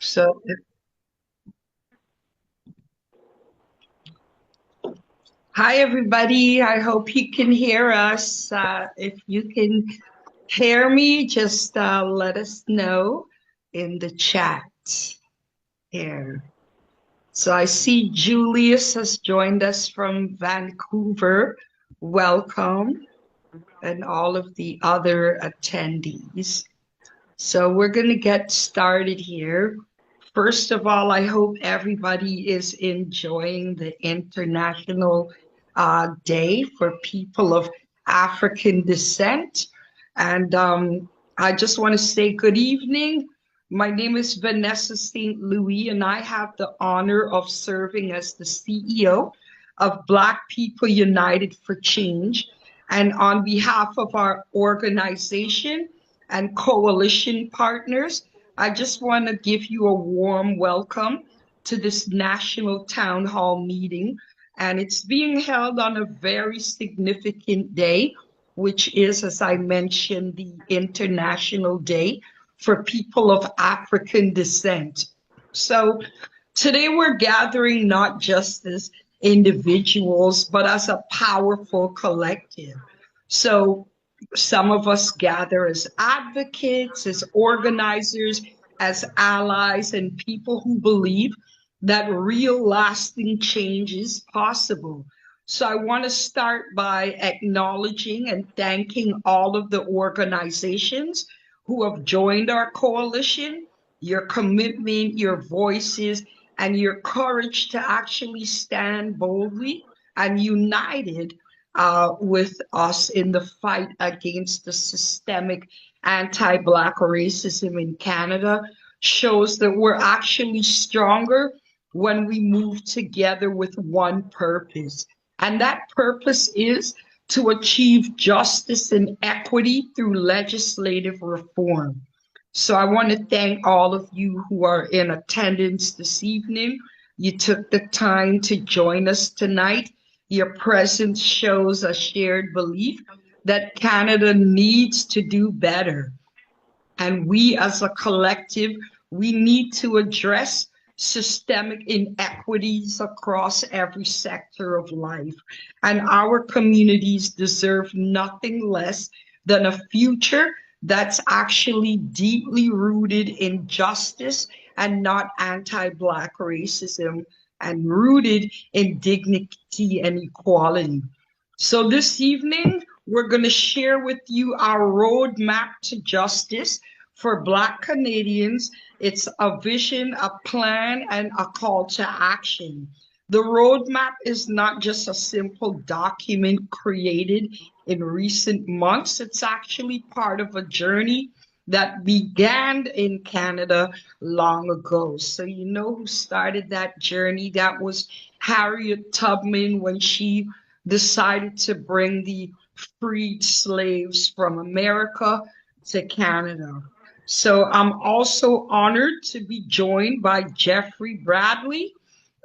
So, hi everybody. I hope you can hear us. If you can hear me, just let us know in the chat here. So I see Julius has joined us from Vancouver. Welcome, and all of the other attendees. So we're going to get started here. First of all, I hope everybody is enjoying the International Day for People of African Descent. And I just want to say good evening. My name is Vanessa St. Louis, and I have the honor of serving as the CEO of Black People United for Change. And on behalf of our organization, and coalition partners, I just want to give you a warm welcome to this National Town Hall meeting. And it's being held on a very significant day, which is, as I mentioned, the International Day for People of African Descent. So today we're gathering not just as individuals, but as a powerful collective. So some of us gather as advocates, as organizers, as allies, and people who believe that real lasting change is possible. So I want to start by acknowledging and thanking all of the organizations who have joined our coalition. Your commitment, your voices, and your courage to actually stand boldly and united with us in the fight against the systemic anti-Black racism in Canada shows that we're actually stronger when we move together with one purpose. And that purpose is to achieve justice and equity through legislative reform. So I want to thank all of you who are in attendance this evening. You took the time to join us tonight. Your presence shows a shared belief that Canada needs to do better. And we as a collective, we need to address systemic inequities across every sector of life. And our communities deserve nothing less than a future that's actually deeply rooted in justice and not anti-Black racism and rooted in dignity and equality. So this evening, we're going to share with you our roadmap to justice for Black Canadians. It's a vision, a plan, and a call to action. The roadmap is not just a simple document created in recent months, it's actually part of a journey that began in Canada long ago. So, you know who started that journey? That was Harriet Tubman when she decided to bring the freed slaves from America to Canada. So I'm also honored to be joined by Jeffrey Bradley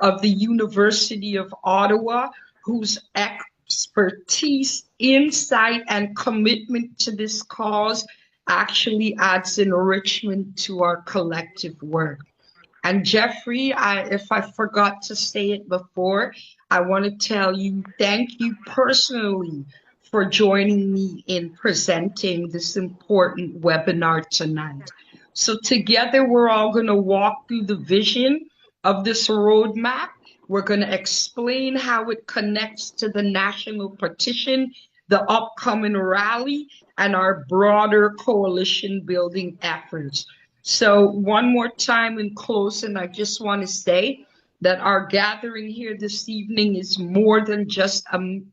of the University of Ottawa, whose expertise, insight, and commitment to this cause actually adds enrichment to our collective work. And Jeffrey, if I forgot to say it before, I want to tell you thank you personally for joining me in presenting this important webinar tonight. So together, we're all going to walk through the vision of this roadmap. We're going to explain how it connects to the national petition, the upcoming rally, and our broader coalition building efforts. So, one more time in closing, I just want to say that our gathering here this evening is more than just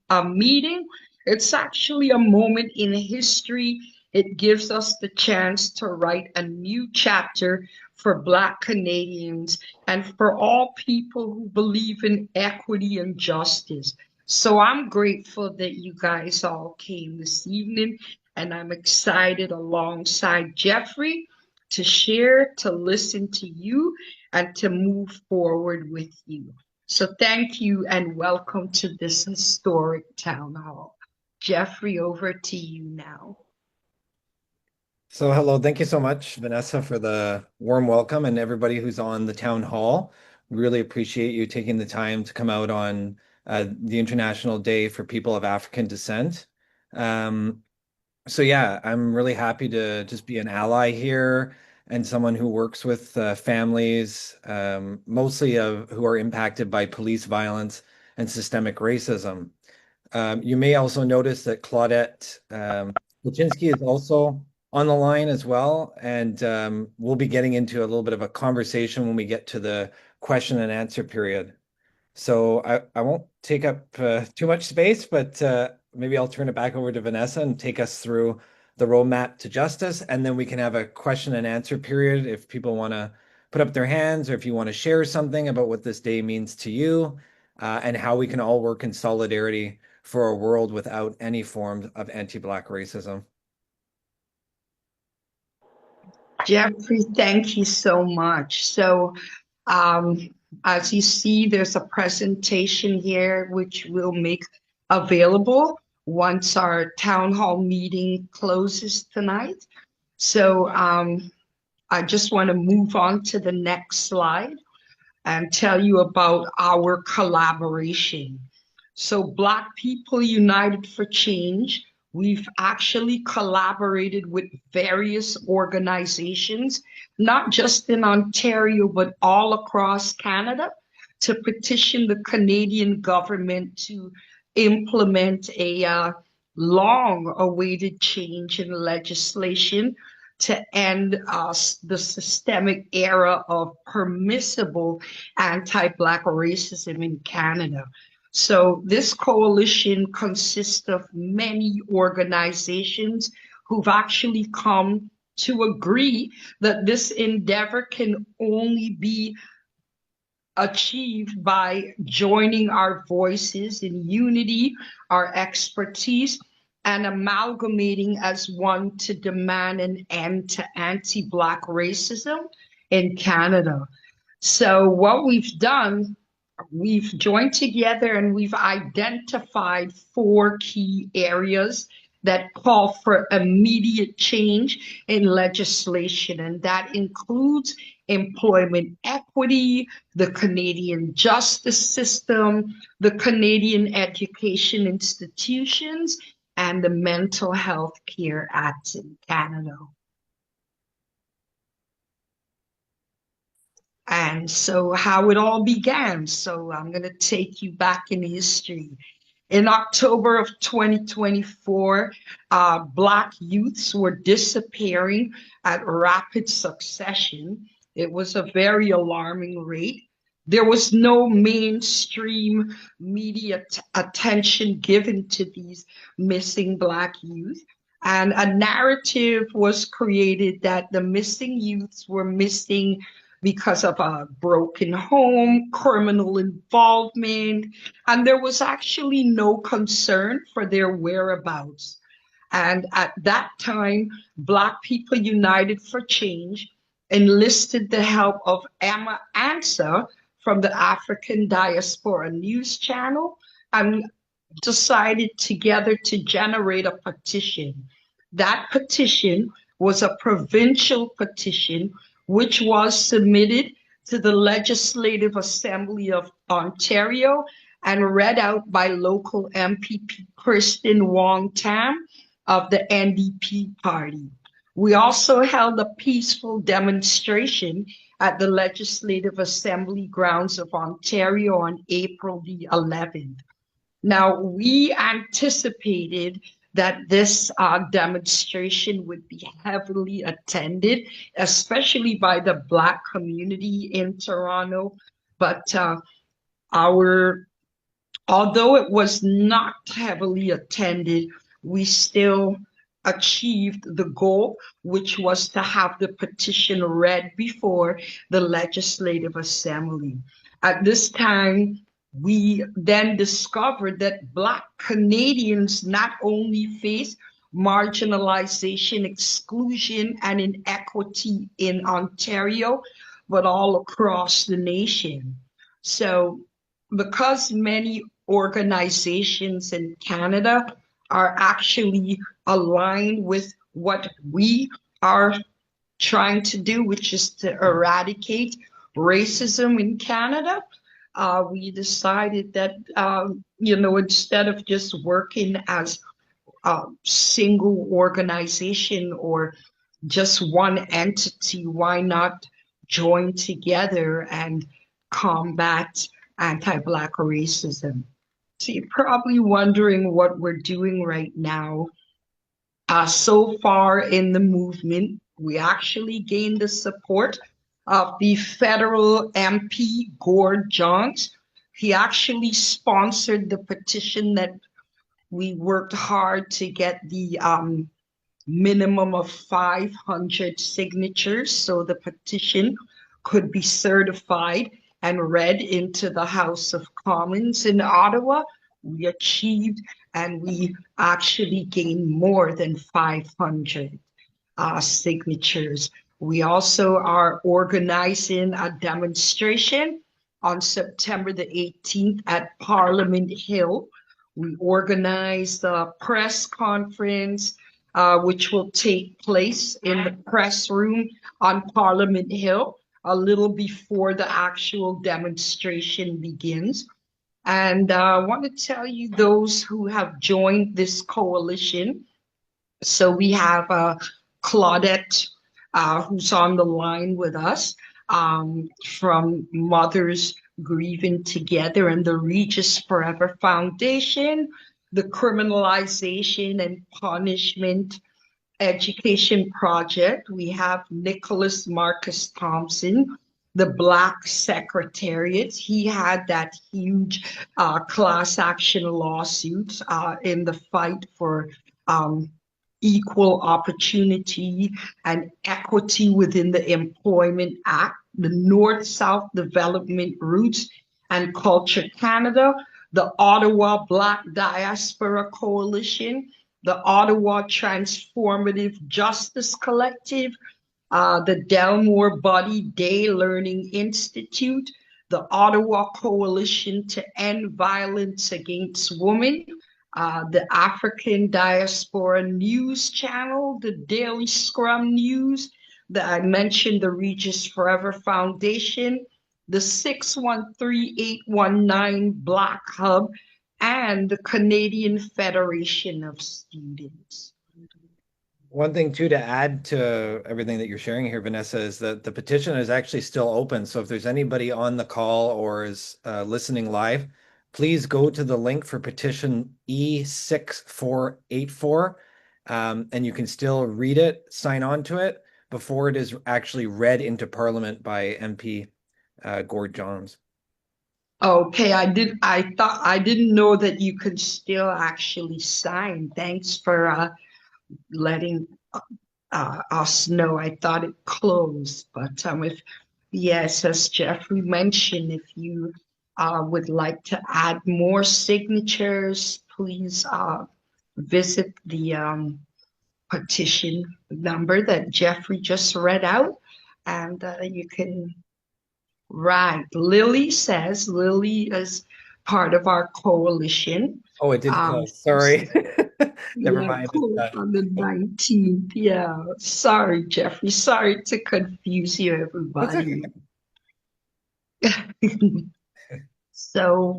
a meeting. It's actually a moment in history. It gives us the chance to write a new chapter for Black Canadians and for all people who believe in equity and justice. So I'm grateful that you guys all came this evening, and I'm excited alongside Jeffrey to share, to listen to you, and to move forward with you. So thank you and welcome to this historic town hall. Jeffrey, over to you now. So, hello. Thank you so much, Vanessa, for the warm welcome and everybody who's on the town hall. Really appreciate you taking the time to come out on the International Day for People of African Descent. Um, yeah, I'm really happy to just be an ally here and someone who works with families, mostly of who are impacted by police violence and systemic racism. You may also notice that Claudette Kuczynski is also on the line as well, and we'll be getting into a little bit of a conversation when we get to the question and answer period. So I won't take up too much space, but maybe I'll turn it back over to Vanessa and take us through the roadmap to justice, and then we can have a question and answer period if people want to put up their hands or if you want to share something about what this day means to you, and how we can all work in solidarity for a world without any form of anti-Black racism. Jeffrey, thank you so much. Um, as you see, there's a presentation here which we'll make available once our town hall meeting closes tonight. I just want to move on to the next slide and tell you about our collaboration. So, Black People United for Change, we've actually collaborated with various organizations, not just in Ontario, but all across Canada, to petition the Canadian government to implement a long awaited change in legislation to end the systemic era of permissible anti-Black racism in Canada. So this coalition consists of many organizations who've actually come to agree that this endeavor can only be achieved by joining our voices in unity, our expertise, and amalgamating as one to demand an end to anti-Black racism in Canada. So what we've done, we've joined together and we've identified four key areas that call for immediate change in legislation, and that includes employment equity, the Canadian justice system, the Canadian education institutions, and the Mental Health Care Act in Canada. And so, how it all began. So, I'm going to take you back in history. In October of 2024, Black youths were disappearing at rapid succession. It was a very alarming rate. There was no mainstream media attention given to these missing Black youth. And a narrative was created that the missing youths were missing because of a broken home, criminal involvement, and there was actually no concern for their whereabouts. And at that time, Black People United for Change enlisted the help of Emma Ansa from the African Diaspora News Channel and decided together to generate a petition. That petition was a provincial petition which was submitted to the Legislative Assembly of Ontario and read out by local MPP Kristen Wong Tam of the NDP party. We also held a peaceful demonstration at the Legislative Assembly grounds of Ontario on April the 11th. Now, we anticipated that this demonstration would be heavily attended, especially by the Black community in Toronto. But our although it was not heavily attended, we still achieved the goal, which was to have the petition read before the Legislative Assembly. At this time, we then discovered that Black Canadians not only face marginalization, exclusion, and inequity in Ontario, but all across the nation. So, because many organizations in Canada are actually aligned with what we are trying to do, which is to eradicate racism in Canada. We decided that, instead of just working as a single organization or just one entity, why not join together and combat anti-Black racism? So you're probably wondering what we're doing right now. So far in the movement, we actually gained the support of the federal MP, Gord Johns. He actually sponsored the petition that we worked hard to get the minimum of 500 signatures so the petition could be certified and read into the House of Commons in Ottawa. We achieved and we actually gained more than 500 signatures. We also are organizing a demonstration on September the 18th at Parliament Hill. We organized a press conference, which will take place in the press room on Parliament Hill a little before the actual demonstration begins. And I want to tell you those who have joined this coalition. So we have Claudette, who's on the line with us from Mothers Grieving Together and the Regis Forever Foundation, the Criminalization and Punishment Education Project. We have Nicholas Marcus Thompson, the Black Secretariat. He had that huge class action lawsuit in the fight for um, equal opportunity and equity within the Employment Act, the North-South Development Roots and Culture Canada, the Ottawa Black Diaspora Coalition, the Ottawa Transformative Justice Collective, the Delmore Body Day Learning Institute, the Ottawa Coalition to End Violence Against Women, the African Diaspora News Channel, the Daily Scrum News, I mentioned the Regis Forever Foundation, the 613819 Black Hub, and the Canadian Federation of Students. One thing too to add to everything that you're sharing here, Vanessa, is that the petition is actually still open. So if there's anybody on the call or is listening live, please go to the link for petition E6484, and you can still read it, sign on to it before it is actually read into Parliament by MP Gord Johns. Okay, I didn't know that you could still actually sign. Thanks for letting us know. I thought it closed, but if yes, as Jeffrey mentioned, if you would like to add more signatures, please visit the petition number that Jeffrey just read out, and you can write. Lily says Lily is part of our coalition. Oh, it did close. Sorry. Never Yeah, mind. cool. On the 19th. Yeah. Sorry, Jeffrey. Sorry to confuse you, That's okay. everybody. So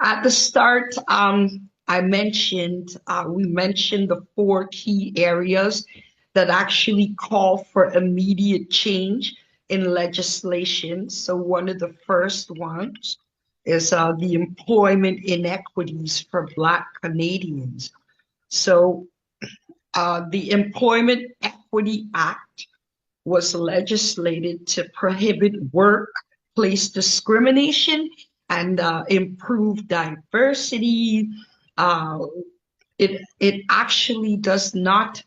at the start, we mentioned the four key areas that actually call for immediate change in legislation. So one of the first ones is the employment inequities for Black Canadians. So the Employment Equity Act was legislated to prohibit workplace discrimination and improve diversity. Uh, it actually does not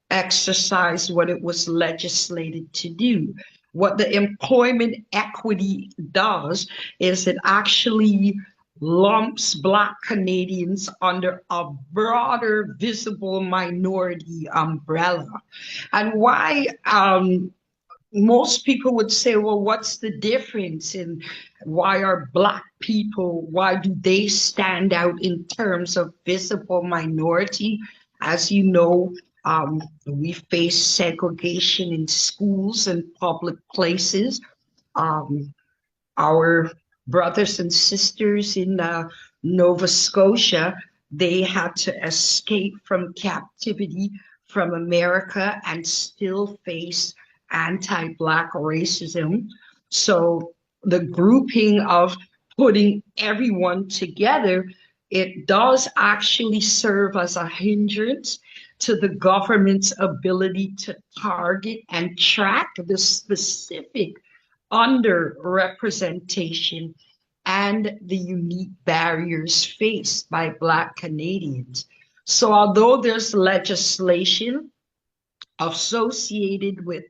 exercise what it was legislated to do. What the employment equity does is it actually lumps Black Canadians under a broader visible minority umbrella. And why most people would say, well, what's the difference in why are Black people, why do they stand out in terms of visible minority? As you know, We face segregation in schools and public places. Um, our brothers and sisters in Nova Scotia, they had to escape from captivity from America and still face anti-Black racism. So the grouping of putting everyone together, it does actually serve as a hindrance to the government's ability to target and track the specific underrepresentation and the unique barriers faced by Black Canadians. So, although there's legislation associated with,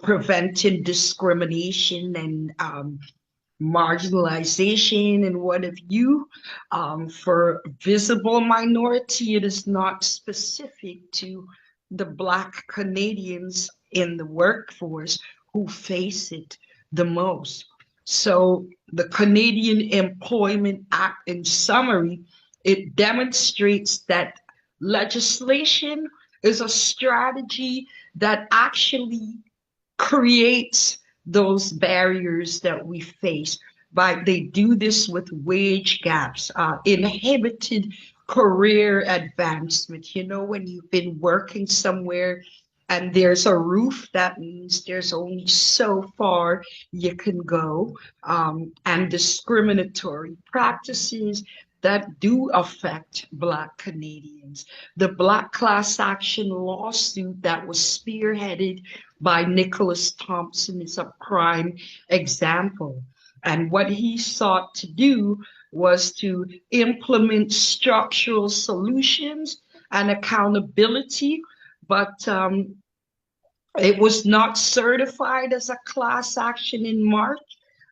preventing discrimination and marginalization and what have you. For visible minority, it is not specific to the Black Canadians in the workforce who face it the most. So the Canadian Employment Act, in summary, it demonstrates that legislation is a strategy that actually creates those barriers that we face. By they do this with wage gaps, inhibited career advancement. You know, when you've been working somewhere and there's a roof, that means there's only so far you can go, and discriminatory practices that do affect Black Canadians. The Black class action lawsuit that was spearheaded by Nicholas Thompson is a prime example. And what he sought to do was to implement structural solutions and accountability, but it was not certified as a class action in March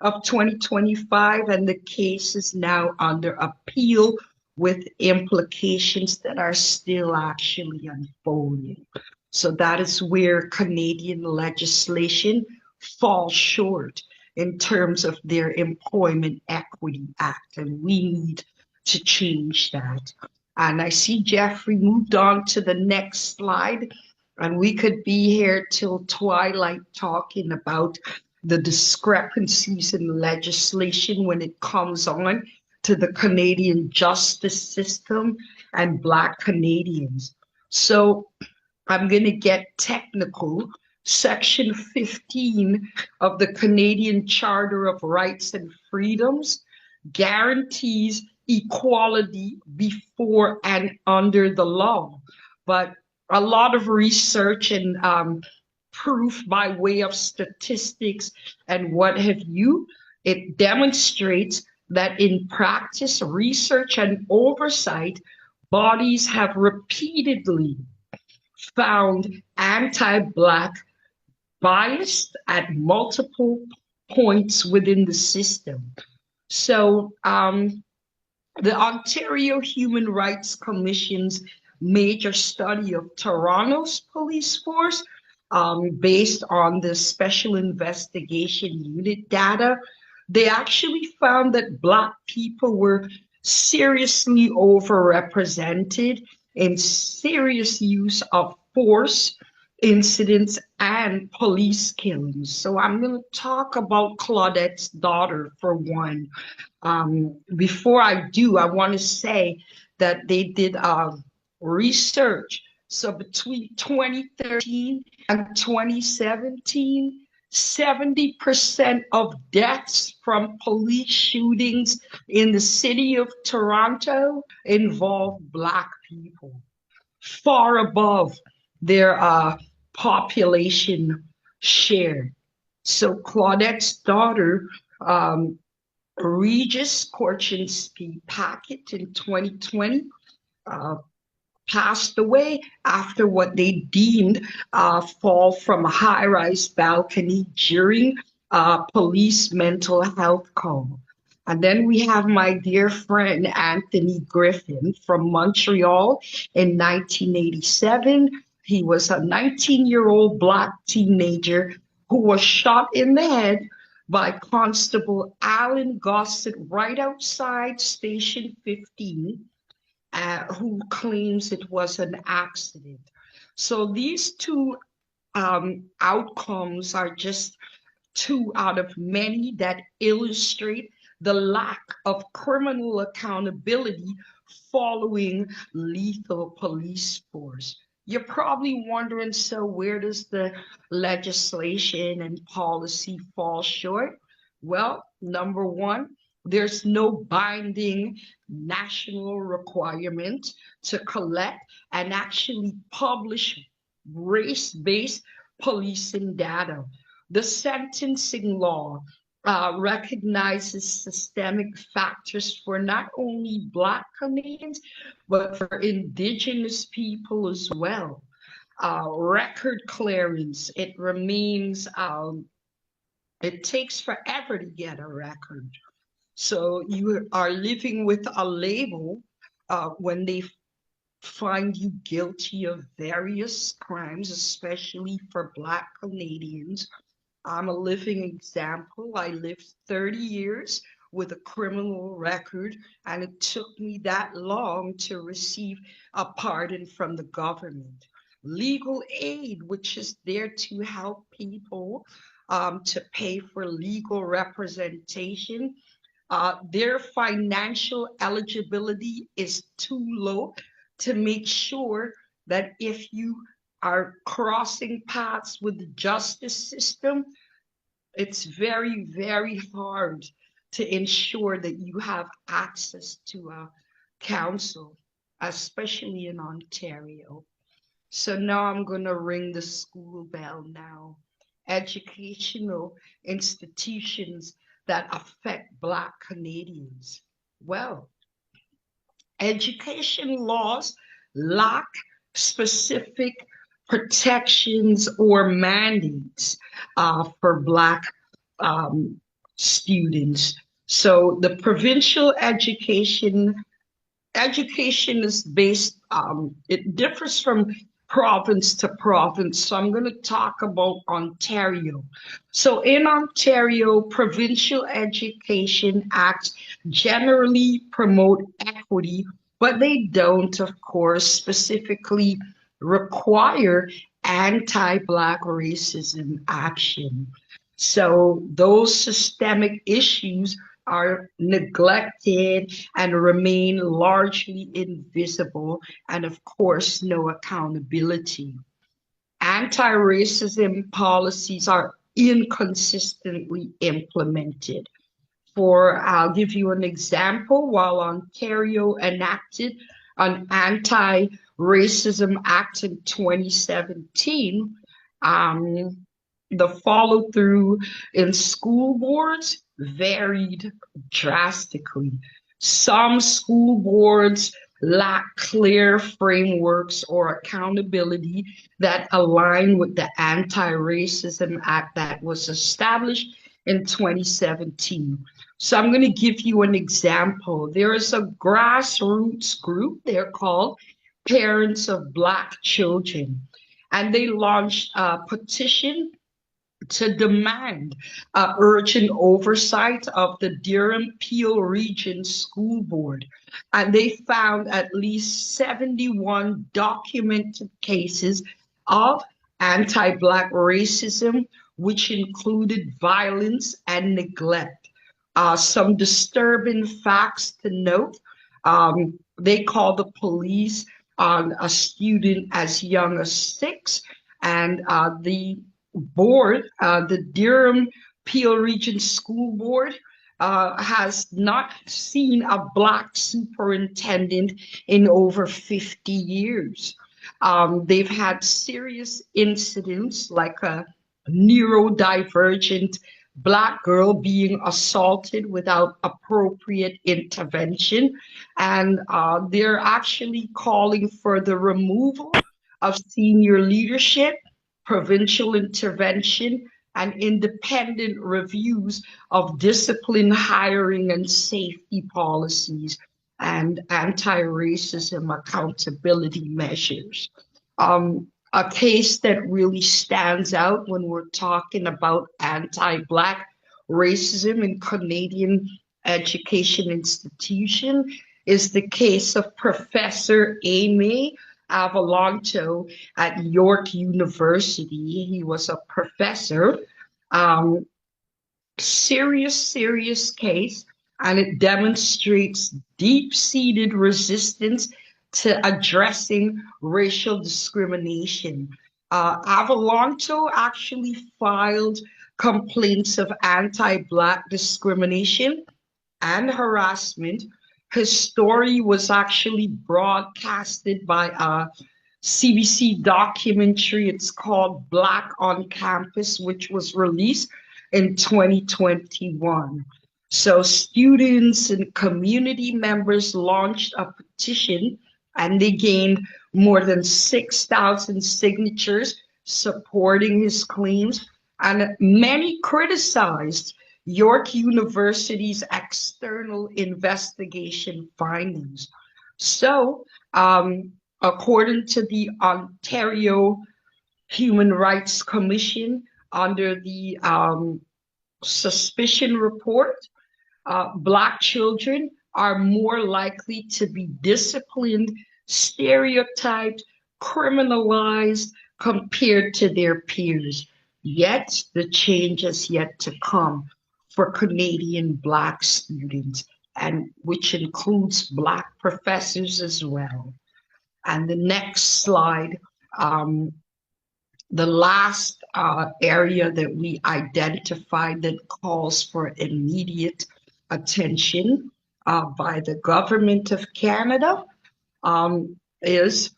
of 2025, and the case is now under appeal with implications that are still actually unfolding. So that is where Canadian legislation falls short in terms of their Employment Equity Act, and we need to change that. And I see Jeffrey moved on to the next slide, and we could be here till twilight talking about the discrepancies in legislation when it comes on to the Canadian justice system and Black Canadians. So I'm going to get technical. Section 15 of the Canadian Charter of Rights and Freedoms guarantees equality before and under the law. But a lot of research and proof by way of statistics and what have you, it demonstrates that in practice, research and oversight, bodies have repeatedly found anti-Black bias at multiple points within the system. So the Ontario Human Rights Commission's major study of Toronto's police force, based on the Special Investigation Unit data, they actually found that Black people were seriously overrepresented in serious use of force incidents and police killings. So I'm going to talk about Claudette's daughter for one. Before I do, I want to say that they did research. So between 2013 and 2017, 70% of deaths from police shootings in the city of Toronto involve Black people, far above their population share. So Claudette's daughter, Regis Korchinski Packet, in 2020, uh, passed away after what they deemed fall from a high-rise balcony during police mental health call. And then we have my dear friend Anthony Griffin from Montreal in 1987. He was a 19-year-old Black teenager who was shot in the head by Constable Alan Gossett right outside Station 15. who claims it was an accident. So these two outcomes are just two out of many that illustrate the lack of criminal accountability following lethal police force. You're probably wondering, so where does the legislation and policy fall short? Well, number one, there's no binding national requirement to collect and actually publish race based policing data. The sentencing law recognizes systemic factors for not only Black Canadians, but for Indigenous people as well. Record clearance, it takes forever to get a record. So you are living with a label when they find you guilty of various crimes, especially for Black Canadians. I'm a living example. I lived 30 years with a criminal record, and it took me that long to receive a pardon from the government. Legal aid, which is there to help people to pay for legal representation, their financial eligibility is too low to make sure that if you are crossing paths with the justice system, it's very, very hard to ensure that you have access to a counsel, especially in Ontario. So now I'm going to ring the school bell now. Educational institutions that affect Black Canadians. Well, education laws lack specific protections or mandates for Black um, students. So the provincial education is based, it differs from province to province. So I'm going to talk about Ontario. So in Ontario, provincial education acts generally promote equity, but they don't, of course, specifically require anti-Black racism action. So those systemic issues are neglected and remain largely invisible, and of course, no accountability. Anti racism policies are inconsistently implemented. I'll give you an example. While Ontario enacted an anti racism act in 2017, um, the follow through in school boards varied drastically. Some school boards lack clear frameworks or accountability that align with the Anti Racism Act that was established in 2017. So I'm going to give you an example. There is a grassroots group, they're called Parents of Black Children, and they launched a petition to demand urgent oversight of the Durham Peel Region School Board. And they found at least 71 documented cases of anti Black racism, which included violence and neglect. Some disturbing facts to note, they called the police on a student as young as 6, and the board, the Durham Peel Region School Board, has not seen a Black superintendent in over 50 years. They've had serious incidents like a neurodivergent Black girl being assaulted without appropriate intervention. And they're actually calling for the removal of senior leadership, provincial intervention, and independent reviews of discipline, hiring, and safety policies, and anti racism accountability measures. A case that really stands out when we're talking about anti Black racism in Canadian education institution is the case of Professor Amy Avalonto at York University. He was a professor. Um, serious case, and it demonstrates deep-seated resistance to addressing racial discrimination. Avalonto actually filed complaints of anti-Black discrimination and harassment. His story was actually broadcasted by a CBC documentary. It's called Black on Campus, which was released in 2021. So students and community members launched a petition and they gained more than 6,000 signatures supporting his claims. And many criticized York University's external investigation findings. So, according to the Ontario Human Rights Commission, under the suspicion report, Black children are more likely to be disciplined, stereotyped, criminalized compared to their peers. Yet the change is yet to come for Canadian Black students, and which includes Black professors as well. And the next slide, um, the last area that we identified that calls for immediate attention by the government of Canada is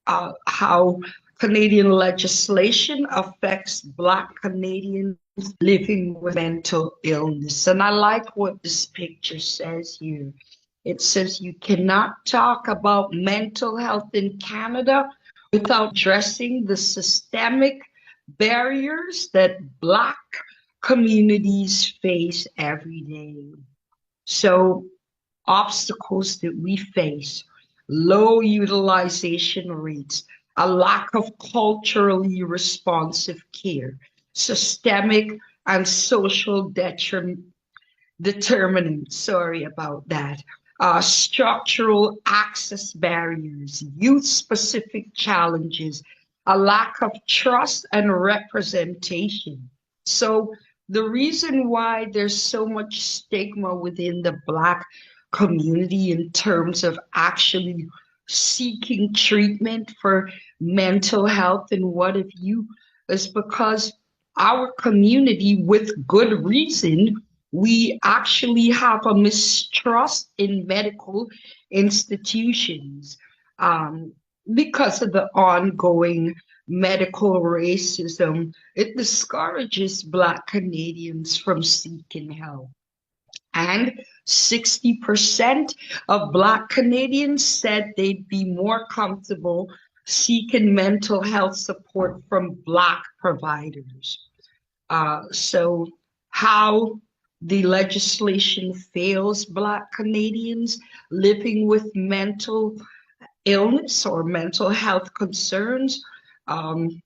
how Canadian legislation affects Black Canadians living with mental illness. And I like what this picture says here. It says you cannot talk about mental health in Canada without addressing the systemic barriers that Black communities face every day. So obstacles that we face, low utilization rates, a lack of culturally responsive care, systemic and social determinants, sorry about that, structural access barriers, youth-specific challenges, a lack of trust and representation. So the reason why there's so much stigma within the Black community in terms of actually seeking treatment for mental health and what have you is because our community, with good reason, we actually have a mistrust in medical institutions because of the ongoing medical racism. It discourages Black Canadians from seeking help. And 60% of Black Canadians said they'd be more comfortable seeking mental health support from Black providers. So, how the legislation fails Black Canadians living with mental illness or mental health concerns. Um,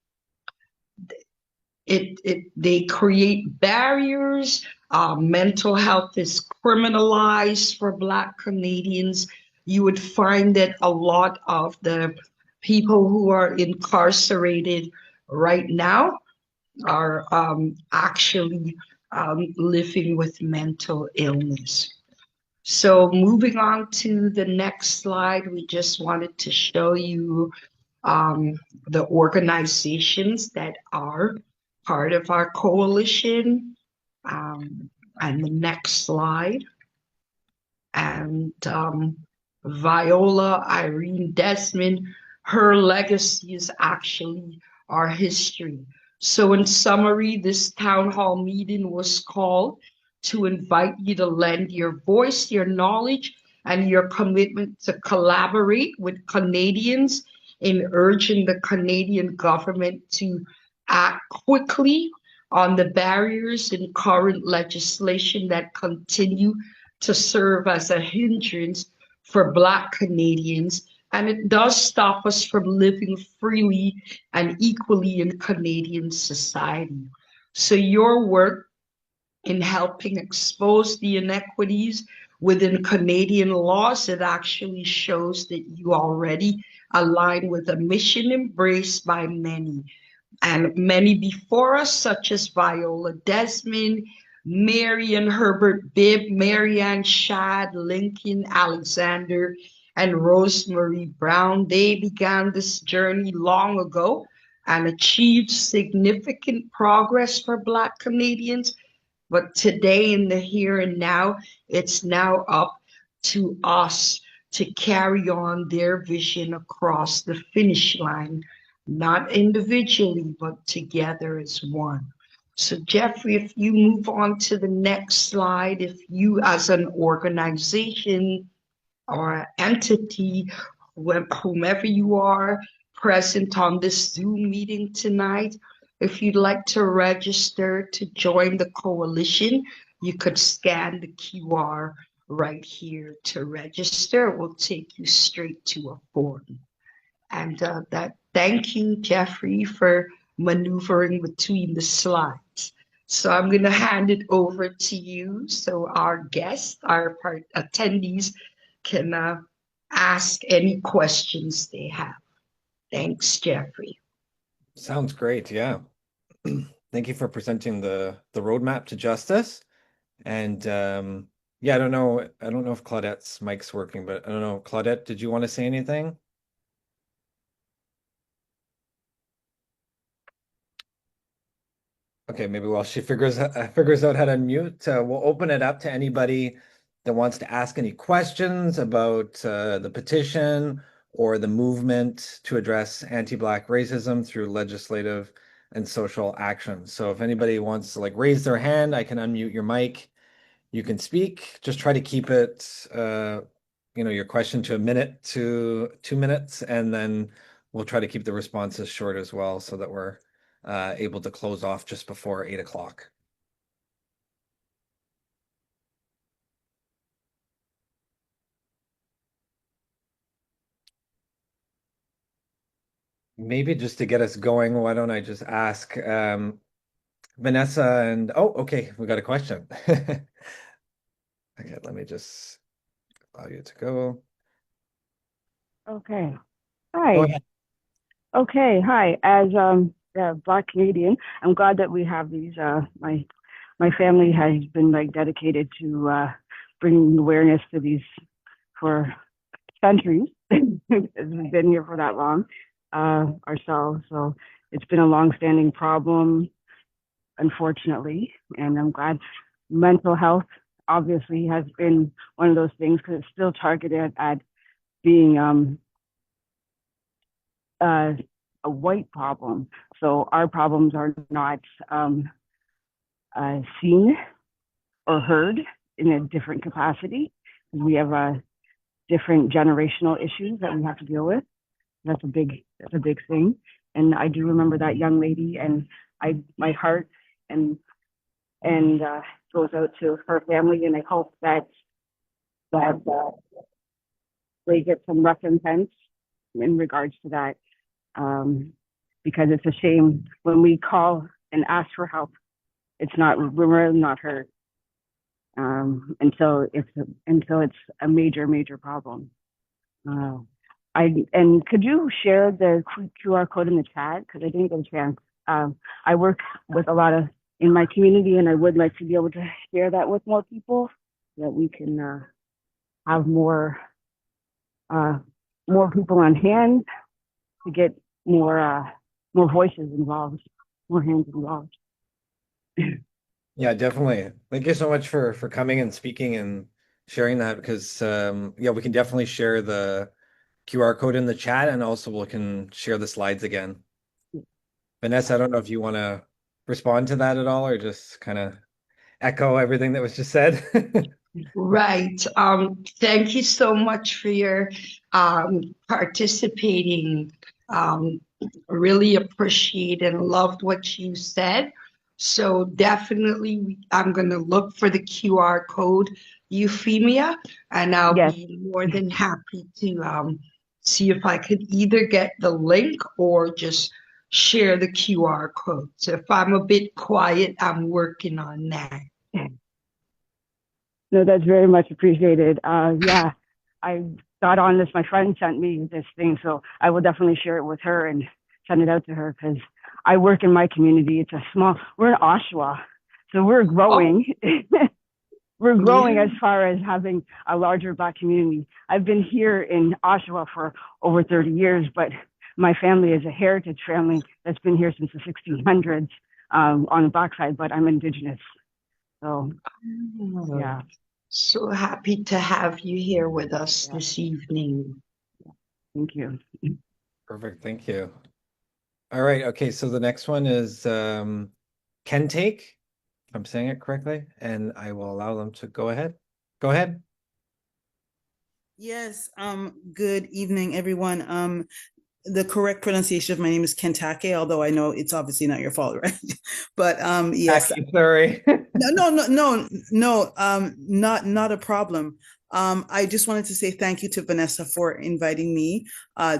they create barriers. Mental health is criminalized for Black Canadians. You would find that a lot of the people who are incarcerated right now are actually living with mental illness. So moving on to the next slide, we just wanted to show you um, the organizations that are part of our coalition. Um, and the next slide. And Viola Irene Desmond, her legacy is actually our history. So in summary, this town hall meeting was called to invite you to lend your voice, your knowledge, and your commitment to collaborate with Canadians in urging the Canadian government to act quickly on the barriers in current legislation that continue to serve as a hindrance for Black Canadians, and it does stop us from living freely and equally in Canadian society. So your work in helping expose the inequities within Canadian laws, it actually shows that you already align with a mission embraced by many and many before us, such as Viola Desmond, Marian Herbert Bibb, Marianne Shad, Lincoln Alexander, and Rosemary Brown. They began this journey long ago and achieved significant progress for Black Canadians. But today, in the here and now, it's now up to us to carry on their vision across the finish line, not individually, but together as one. So, Jeffrey, if you move on to the next slide, if you as an organization or entity, whomever you are present on this Zoom meeting tonight, if you'd like to register to join the coalition, you could scan the QR right here to register. It will take you straight to a form. And that thank you, Jeffrey, for maneuvering between the slides. So I'm going to hand it over to you so our guests, our attendees can ask any questions they have. Thanks, Jeffrey. Sounds great. Yeah. Thank you for presenting the roadmap to justice. And yeah, I don't know if Claudette's mic's working, but I don't know. Claudette, did you want to say anything? Okay, maybe while she figures out how to mute, we'll open it up to anybody that wants to ask any questions about the petition or the movement to address anti-Black racism through legislative and social action. So if anybody wants to like raise their hand, I can unmute your mic. You can speak. Just try to keep it, your question to a minute to 2 minutes, and then we'll try to keep the responses short as well so that we're able to close off just before 8 o'clock. Maybe just to get us going, why don't I just ask Vanessa and oh, okay, we got a question. Okay, let me just allow you to go. Okay. Go Hi. ahead. Okay. Hi. As a Black Canadian, I'm glad that we have these. My family has been like dedicated to bringing awareness to these for centuries. We've been here for that long ourselves, so it's been a long-standing problem, unfortunately. And I'm glad mental health obviously has been one of those things because it's still targeted at being uh, a white problem. So our problems are not seen or heard in a different capacity. We have different generational issues that we have to deal with. That's a big thing. And I do remember that young lady, and my heart and goes out to her family, and I hope that they get some recompense in regards to that. Because it's a shame when we call and ask for help, we're really not heard. And so it's a major problem. And could you share the QR code in the chat? Because I didn't get a chance. I work with a lot in my community, and I would like to be able to share that with more people so that we can have more people on hand to get more voices involved, more hands involved. Yeah, definitely. Thank you so much for coming and speaking and sharing that because yeah, we can definitely share the QR code in the chat and also we can share the slides again. Vanessa, I don't know if you want to respond to that at all or just kind of echo everything that was just said. Right. Thank you so much for your participating. Um, really appreciate and loved what you said. So definitely, I'm going to look for the QR code, Euphemia, and I'll Yes. be more than happy to see if I could either get the link or just share the QR code. So if I'm a bit quiet, I'm working on that. No, that's very much appreciated. Yeah, I got on this. My friend sent me this thing, so I will definitely share it with her and send it out to her because I work in my community. It's a small. We're in Oshawa, so we're Oh, growing. We're growing yeah. as far as having a larger Black community. I've been here in Oshawa for over 30 years, but my family is a heritage family that's been here since the 1600s on the Black side, but I'm Indigenous. So, Oh, yeah, so happy to have you here with us yeah, this evening. thank you. Perfect. Thank you. All right. Okay. So the next one is Ken Take, if I'm saying it correctly, and I will allow them to go ahead. Go ahead. Yes, good evening, everyone. The correct pronunciation of my name is Kentake, although I know it's obviously not your fault, right? But yes. Jackie, sorry. No, not a problem. I just wanted to say thank you to Vanessa for inviting me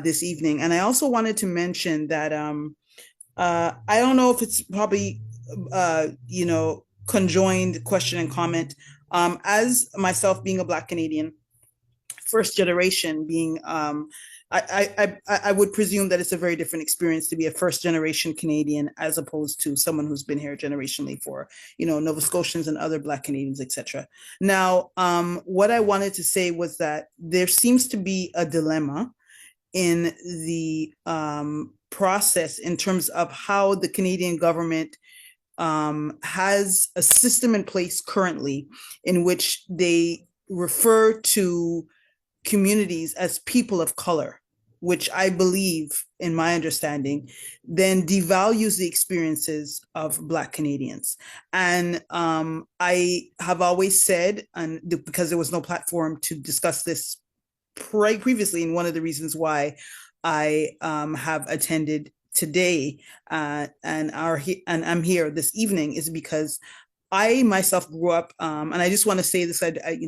this evening. And I also wanted to mention that I don't know if it's probably conjoined question and comment. As myself being a Black Canadian, first generation being I would presume that it's a very different experience to be a first generation Canadian as opposed to someone who's been here generationally for Nova Scotians and other Black Canadians, etc. Now, what I wanted to say was that there seems to be a dilemma in the process in terms of how the Canadian government has a system in place currently in which they refer to communities as people of color, which I believe, in my understanding, then devalues the experiences of Black Canadians. And I have always said, and because there was no platform to discuss this previously, and one of the reasons why I have attended today and I'm here this evening is because I myself grew up, and I just want to say this, I,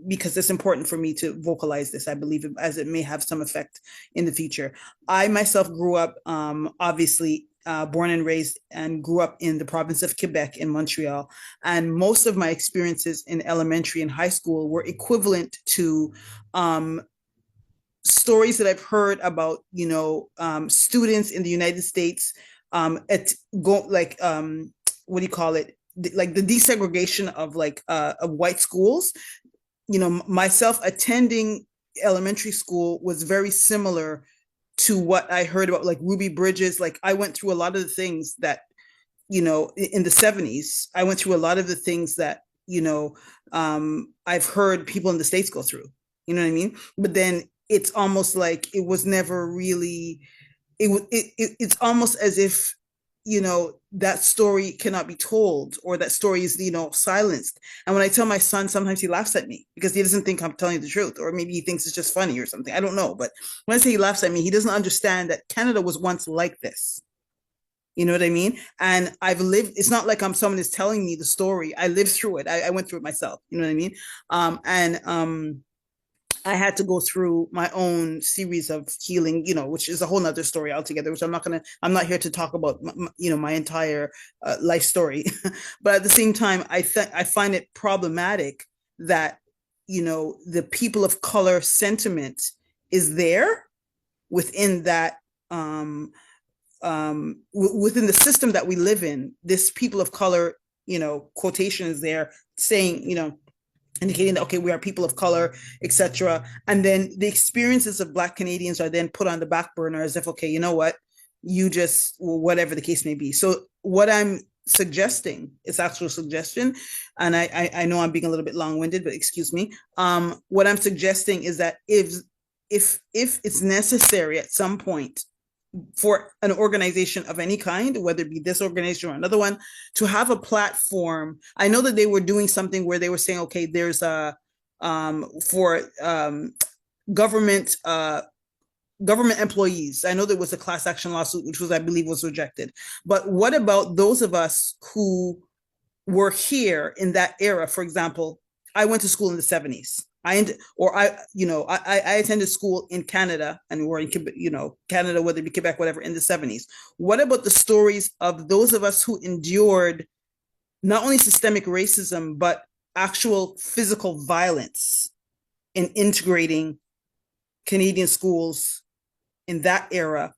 because it's important for me to vocalize this. I believe as it may have some effect in the future. I myself grew up, obviously, born and raised, and grew up in the province of Quebec in Montreal. And most of my experiences in elementary and high school were equivalent to stories that I've heard about, students in the United States at go like what do you call it? Like the desegregation of white schools. Myself attending elementary school was very similar to what I heard about like Ruby Bridges. Like I went through a lot of the things that, in the 70s, I went through a lot of the things that, I've heard people in the States go through. You know what I mean? But then it's almost like it was never really, it's almost as if that story cannot be told, or that story is silenced. And when I tell my son, sometimes he laughs at me because he doesn't think I'm telling the truth, or maybe he thinks it's just funny or something, I don't know. But when I say he laughs at me, he doesn't understand that Canada was once like this. You know what I mean? And I've lived, it's not like someone is telling me the story. I lived through it. I went through it myself. You know what I mean? And I had to go through my own series of healing, which is a whole nother story altogether, which I'm not here to talk about, my entire life story. But at the same time, I find it problematic that, the people of color sentiment is there within that, within the system that we live in. This people of color, quotation is there saying, indicating that, okay, we are people of color, etc. And then the experiences of Black Canadians are then put on the back burner as if, okay, you know what, you just, whatever the case may be. So what I'm suggesting, it's actual suggestion, and I know I'm being a little bit long-winded, but excuse me. What I'm suggesting is that if it's necessary at some point for an organization of any kind, whether it be this organization or another one, to have a platform. I know that they were doing something where they were saying, okay, there's a for government government employees. I know there was a class action lawsuit, which was, I believe, was rejected. But what about those of us who were here in that era? For example, I went to school in the 70s. I attended school in Canada, and we're in Canada, whether it be Quebec, whatever, in the 70s. What about the stories of those of us who endured not only systemic racism, but actual physical violence in integrating Canadian schools in that era,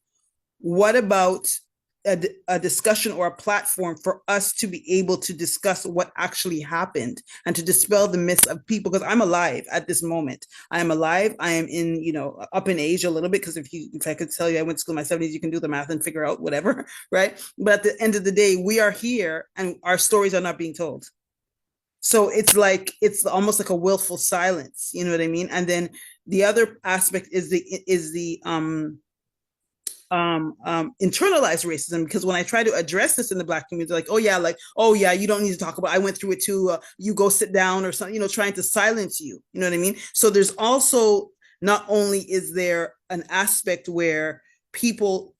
what about a discussion or a platform for us to be able to discuss what actually happened and to dispel the myths of people? Because I'm alive at this moment. I am alive. I am in, up in age a little bit, because if I could tell you I went to school in my 70s, you can do the math and figure out whatever, right? But at the end of the day, we are here and our stories are not being told. So it's almost like a willful silence, you know what I mean? And then the other aspect is the internalized racism, because when I try to address this in the Black community, like, oh yeah, you don't need to talk about, I went through it too, you go sit down or something, trying to silence you know what I mean? So there's also, not only is there an aspect where people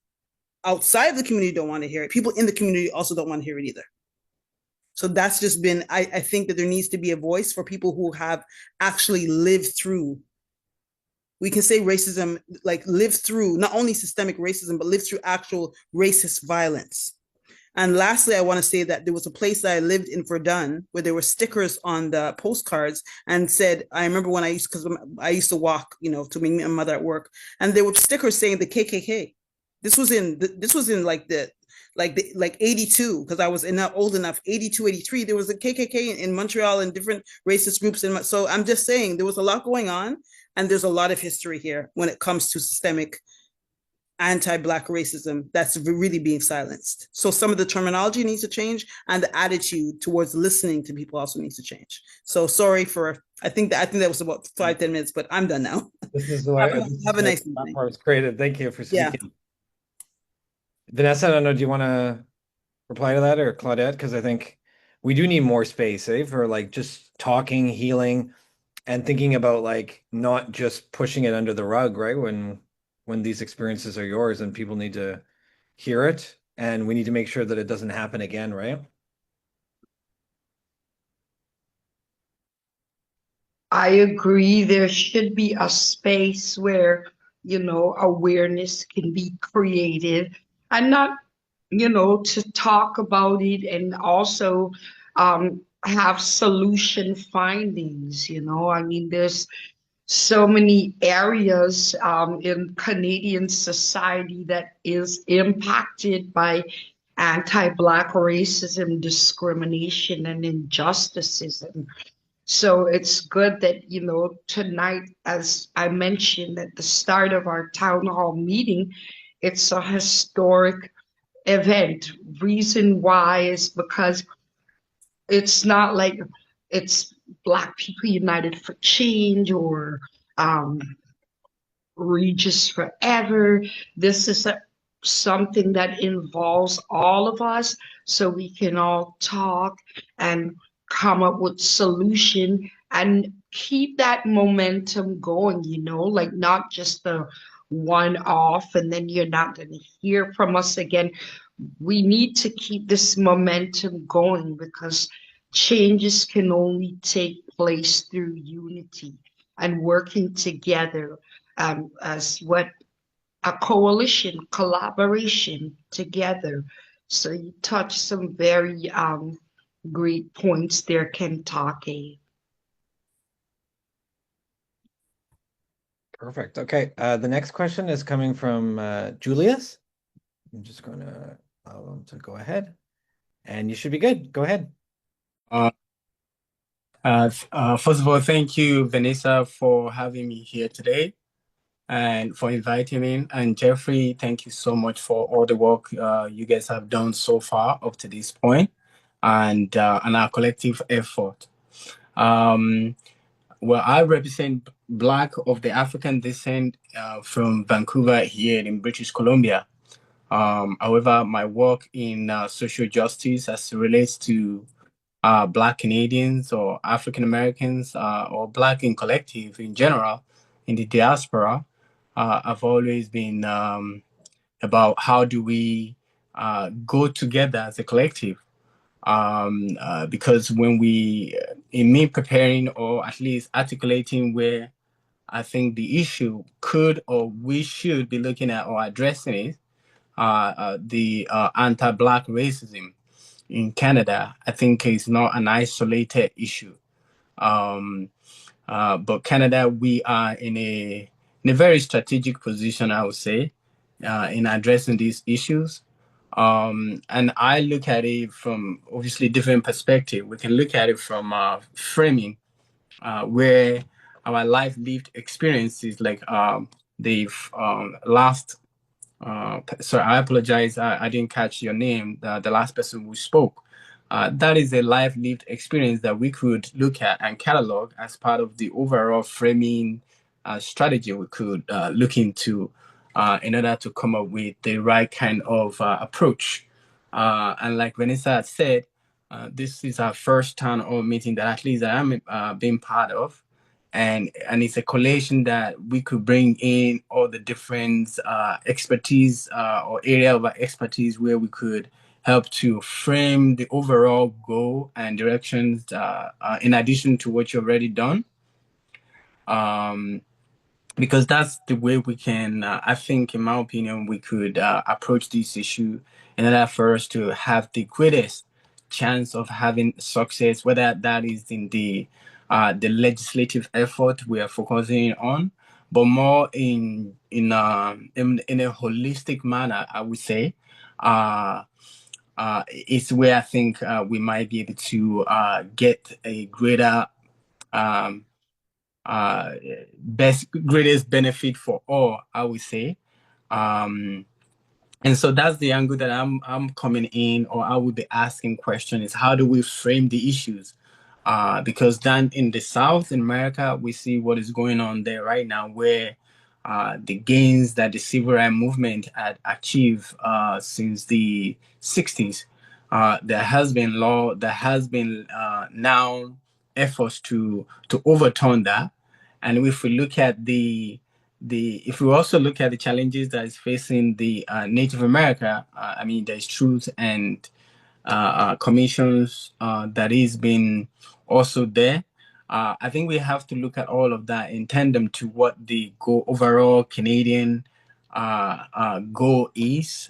outside of the community don't want to hear it, people in the community also don't want to hear it either. So that's just been, I think that there needs to be a voice for people who have actually lived through, we can say racism, like live through not only systemic racism, but live through actual racist violence. And lastly, I want to say that there was a place that I lived in Verdun where there were stickers on the postcards and said, I remember when because I used to walk, to meet my mother at work, and there were stickers saying the KKK. This was in like 82, because I was not old enough, 82, 83, there was a KKK in Montreal and different racist groups. So I'm just saying there was a lot going on, and there's a lot of history here when it comes to systemic anti-Black racism that's really being silenced. So some of the terminology needs to change, and the attitude towards listening to people also needs to change. So sorry I think that was about 5-10 minutes, but I'm done now. This is why have a nice evening. It's created. Thank you for speaking. Yeah. Vanessa, I don't know, do you want to reply to that, or Claudette? Because I think we do need more space, for like just talking, healing, and thinking about like not just pushing it under the rug, right? When these experiences are yours, and people need to hear it, and we need to make sure that it doesn't happen again, right? I agree. There should be a space where, awareness can be created, and not, to talk about it, and also have solution findings. I mean, there's so many areas in Canadian society that is impacted by anti-Black racism, discrimination, and injustices. And so it's good that, tonight, as I mentioned at the start of our town hall meeting, it's a historic event. Reason why is because it's not like it's Black People United for Change or um, Regis Forever. This is something that involves all of us, so we can all talk and come up with solution and keep that momentum going, like not just the one off and then you're not going to hear from us again. We need to keep this momentum going, because changes can only take place through unity and working together, as what a coalition, collaboration together. So you touch some very great points there, Kentake. Perfect. Okay. The next question is coming from Julius. I'm just going to allow them to go ahead, and you should be good. Go ahead. First of all, thank you, Vanessa, for having me here today and for inviting me. And Jeffrey, thank you so much for all the work you guys have done so far up to this point, and our collective effort. Well, I represent Black of the African descent from Vancouver here in British Columbia. However, my work in social justice as it relates to Black Canadians or African Americans or Black in collective in general in the diaspora, I've always been about how do we go together as a collective. Because when in me preparing or at least articulating where I think the issue could or we should be looking at or addressing is the anti-Black racism in Canada, I think is not an isolated issue. But Canada, we are in a very strategic position, I would say, in addressing these issues. And I look at it from obviously different perspective. We can look at it from framing, where our life lived experiences, like the last. Sorry, I apologize. I didn't catch your name. The last person who spoke. That is a life lived experience that we could look at and catalog as part of the overall framing strategy we could look into in order to come up with the right kind of approach. And like Vanessa had said, this is our first town hall meeting that at least I am being part of. And it's a collation that we could bring in all the different expertise or area of our expertise where we could help to frame the overall goal and directions in addition to what you've already done. Because that's the way we can, I think, in my opinion, we could approach this issue in order for us to have the greatest chance of having success, whether that is in the legislative effort we are focusing on, but more in a holistic manner, I would say. It's where I think we might be able to get a greater um, greatest benefit for all, I would say. Um, and so that's the angle that I'm coming in, or I would be asking question is how do we frame the issues? Because then in the South in America, we see what is going on there right now, where the gains that the civil rights movement had achieved since the 60s. There has been law, there has been now efforts to overturn that. And if we look at if we also look at the challenges that is facing the Native America, I mean, there's truth and commissions that is been also there. I think we have to look at all of that in tandem to what the overall Canadian goal is.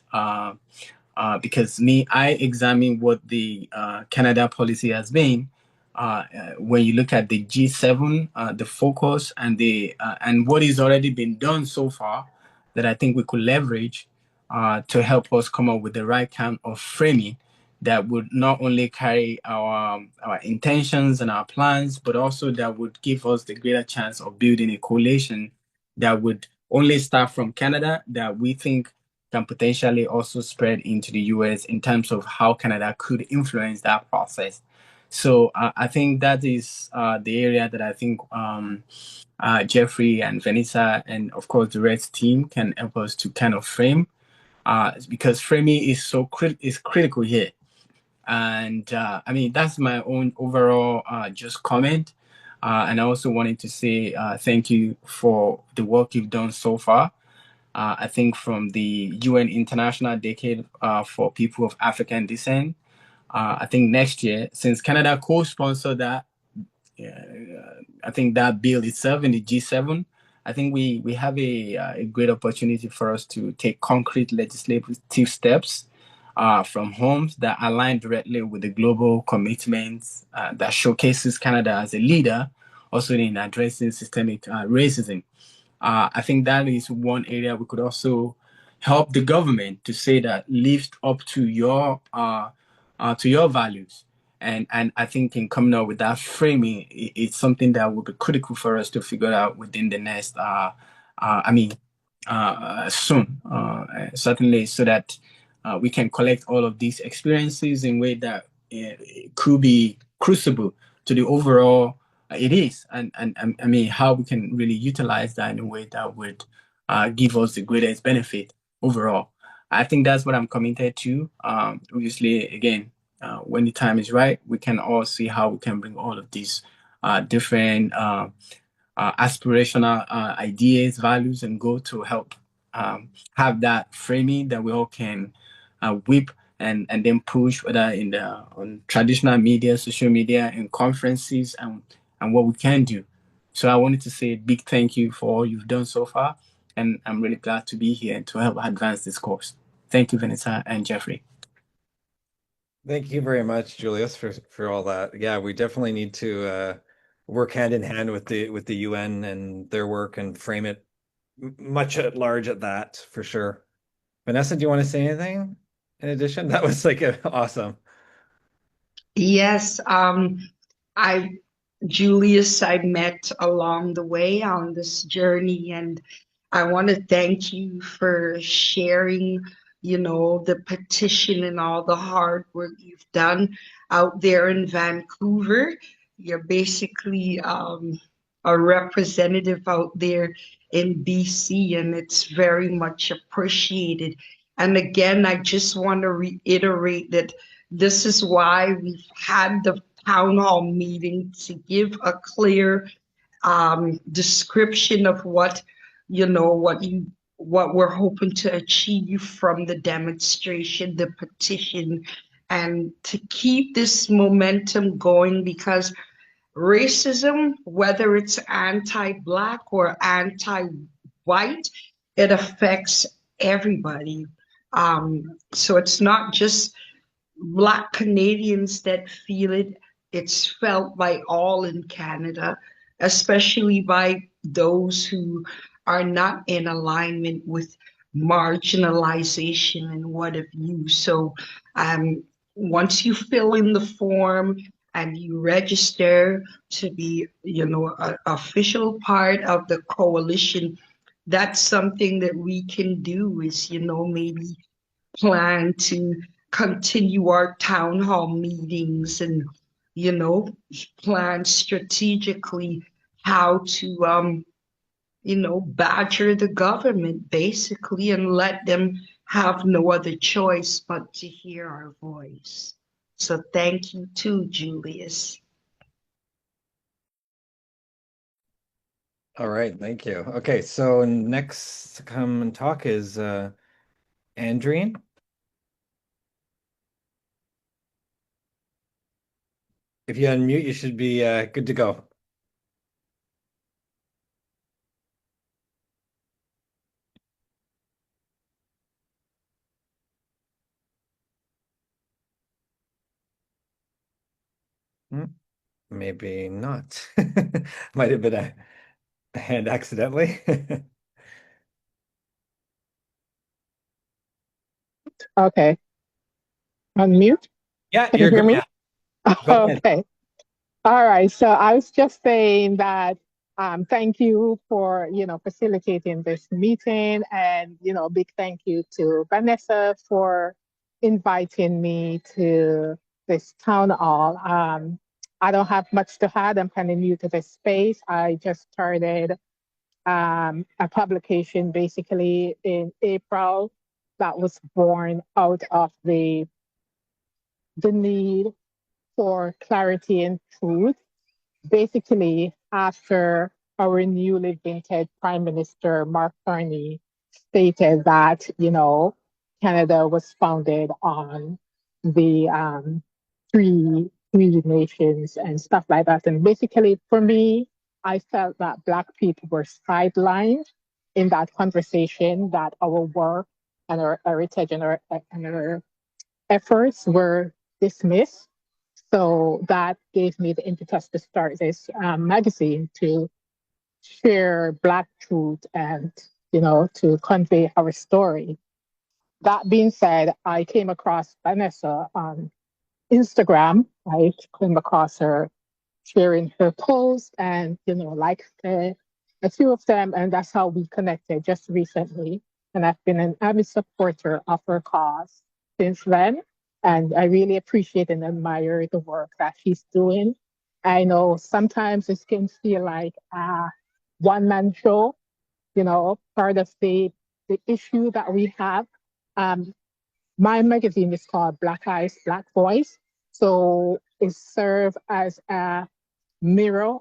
Because I examine what the Canada policy has been. When you look at the G7, the focus and what is already been done so far, that I think we could leverage to help us come up with the right kind of framing that would not only carry our intentions and our plans, but also that would give us the greater chance of building a coalition that would only start from Canada, that we think can potentially also spread into the US in terms of how Canada could influence that process. So I think that is the area that I think Jeffrey and Vanessa and of course the rest team can help us to kind of frame, because framing is is critical here. And I mean, that's my own overall just comment. And I also wanted to say thank you for the work you've done so far. I think from the UN International Decade for People of African Descent, I think next year, since Canada co-sponsored that, I think that bill itself in the G7, I think we have a great opportunity for us to take concrete legislative steps from homes that align directly with the global commitments that showcases Canada as a leader, also in addressing systemic racism. I think that is one area we could also help the government to say that live up to your values. And I think in coming up with that framing, it's something that will be critical for us to figure out within the next, soon, certainly, so that we can collect all of these experiences in a way that could be crucible to the overall it is, and I mean how we can really utilize that in a way that would give us the greatest benefit overall. I think that's what I'm committed to. Obviously, again, when the time is right, we can all see how we can bring all of these different aspirational ideas, values, and goals to help have that framing that we all can whip and then push, whether in the on traditional media, social media, and conferences, and what we can do. So I wanted to say a big thank you for all you've done so far, and I'm really glad to be here to help advance this course. Thank you, Vanessa and Jeffrey. Thank you very much, Julius, for all that. Yeah, we definitely need to work hand in hand with the UN and their work and frame it much at large at that for sure. Vanessa, do you want to say anything in addition? That was like awesome. Yes, I, Julius, I met along the way on this journey, and I want to thank you for sharing, the petition and all the hard work you've done out there in Vancouver. You're basically a representative out there in BC, and it's very much appreciated. And again, I just want to reiterate that this is why we've had the town hall meeting to give a clear description of what we're hoping to achieve from the demonstration, the petition, and to keep this momentum going because racism, whether it's anti-black or anti-white, it affects everybody. So it's not just Black Canadians that feel it. It's felt by all in Canada, especially by those who are not in alignment with marginalization and what have you. So, um, once you fill in the form and you register to be, an official part of the coalition, that's something that we can do is, maybe plan to continue our town hall meetings and you know plan strategically how to badger the government basically and let them have no other choice but to hear our voice. So thank you too, Julius. All right, thank you. Okay, so next to come and talk is Andreen. If you unmute, you should be good to go. Maybe not. Might have been a hand accidentally. Okay. Unmute. Yeah, Can you you're hear good. me? Yeah, go ahead. Okay. All right. So I was just saying that thank you for, facilitating this meeting and, big thank you to Vanessa for inviting me to this town hall. I don't have much to add. I'm kind of new to this space. I just started a publication basically in April that was born out of the need for clarity and truth. Basically, after our newly minted Prime Minister Mark Carney stated that, Canada was founded on the three nations and stuff like that. And basically, for me, I felt that Black people were sidelined in that conversation, that our work and our heritage and our efforts were dismissed. So that gave me the impetus to start this magazine to share Black truth and, to convey our story. That being said, I came across Vanessa on Instagram. I came across her sharing her posts and, like a few of them. And that's how we connected just recently. And I've been an avid supporter of her cause since then. And I really appreciate and admire the work that she's doing. I know sometimes it can feel like a one-man show, part of the issue that we have. Um, my magazine is called Black Eyes, Black Voice. So it serves as a mirror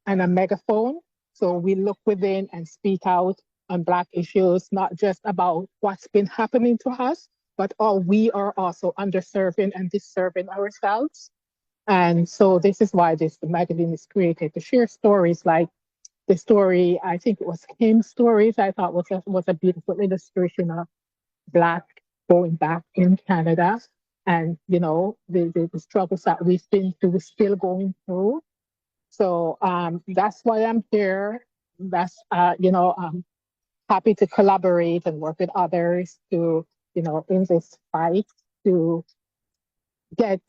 and a megaphone. So we look within and speak out on Black issues, not just about what's been happening to us, but all we are also underserving and disserving ourselves. And so this is why this magazine is created to share stories like the story, I think it was Kim's stories, I thought was a beautiful illustration of Black going back in Canada and, the struggles that we've been through, still going through So that's why I'm here. That's happy to collaborate and work with others to, in this fight to get,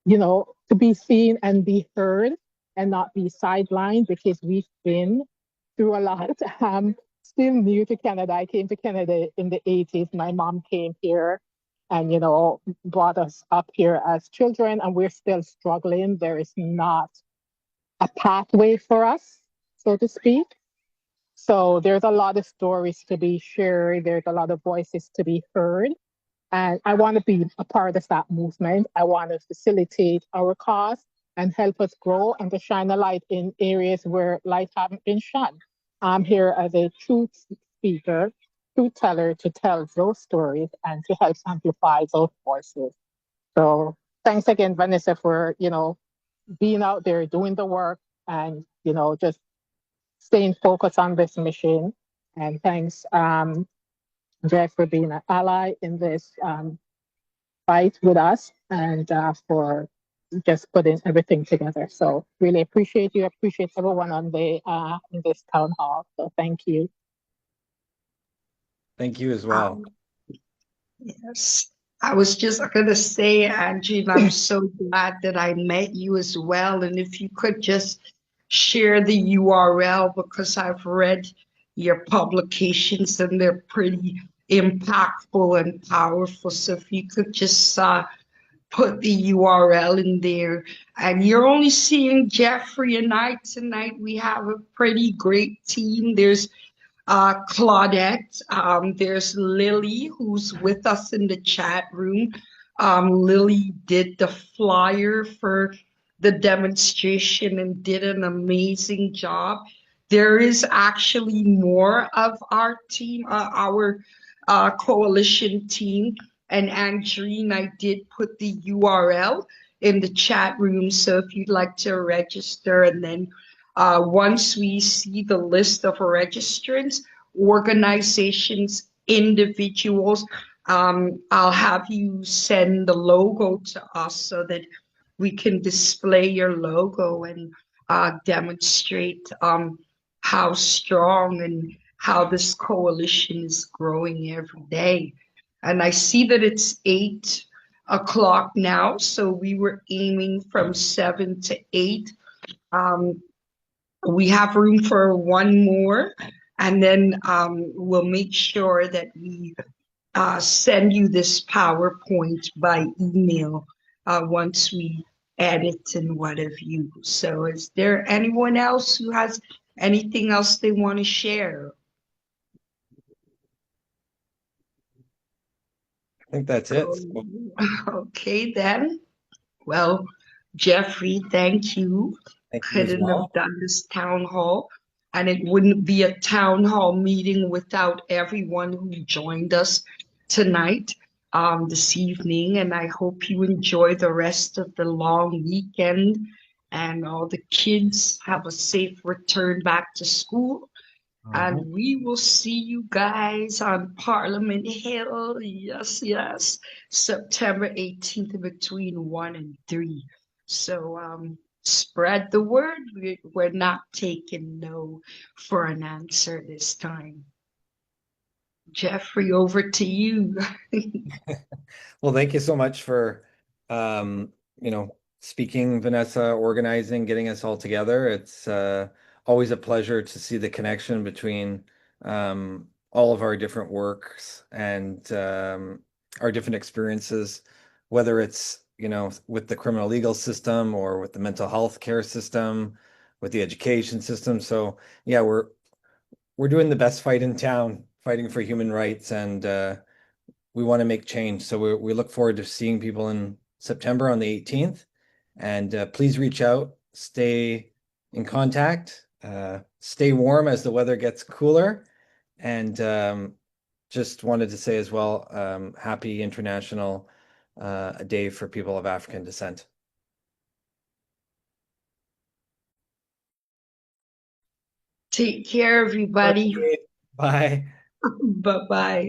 to be seen and be heard and not be sidelined because we've been through a lot. I'm still new to Canada. I came to Canada in the 80s. My mom came here and, brought us up here as children, and we're still struggling. There is not a pathway for us, so to speak. So there's a lot of stories to be shared. There's a lot of voices to be heard. And I want to be a part of that movement. I want to facilitate our cause and help us grow and to shine a light in areas where light haven't been shone. I'm here as a truth speaker, truth teller to tell those stories and to help amplify those voices. So thanks again, Vanessa, for, being out there doing the work and, just staying focused on this mission. And thanks, Jeff, for being an ally in this fight with us and for just putting everything together. So really appreciate you. Appreciate everyone on the in this town hall. So thank you. Thank you as well. Yes. I was just gonna say, Angie, and I'm so glad that I met you as well. And if you could just share the URL because I've read your publications and they're pretty impactful and powerful. So if you could just put the URL in there. And you're only seeing Jeffrey and I tonight. We have a pretty great team. There's Claudette. There's Lily, who's with us in the chat room. Lily did the flyer for the demonstration and did an amazing job. There is actually more of our team, our coalition team. And Andrine, I did put the URL in the chat room. So if you'd like to register, and then once we see the list of registrants, organizations, individuals, I'll have you send the logo to us so that we can display your logo and demonstrate how strong and how this coalition is growing every day. And I see that it's 8 o'clock now, so we were aiming from 7 to 8. Um, we have room for one more, and then we'll make sure that we send you this PowerPoint by email once we edit and what have you. So is there anyone else who has anything else they want to share? I think that's it. Okay, then. Well, Jeffrey, thank you. Thank you as Couldn't have well. done this town hall, and it wouldn't be a town hall meeting without everyone who joined us tonight, this evening. And I hope you enjoy the rest of the long weekend, and all the kids have a safe return back to school. And we will see you guys on Parliament Hill. Yes, yes. September 18th between 1 and 3. So spread the word. We're not taking no for an answer this time. Jeffrey, over to you. Well, thank you so much for speaking, Vanessa, organizing, getting us all together. It's always a pleasure to see the connection between all of our different works and our different experiences, whether it's, with the criminal legal system or with the mental health care system, with the education system. So yeah, we're doing the best fight in town, fighting for human rights, and we want to make change. So we look forward to seeing people in September on the 18th. And please reach out, stay in contact, stay warm as the weather gets cooler. And just wanted to say as well, happy International Day for People of African Descent. Take care, everybody. Okay. Bye. Bye-bye.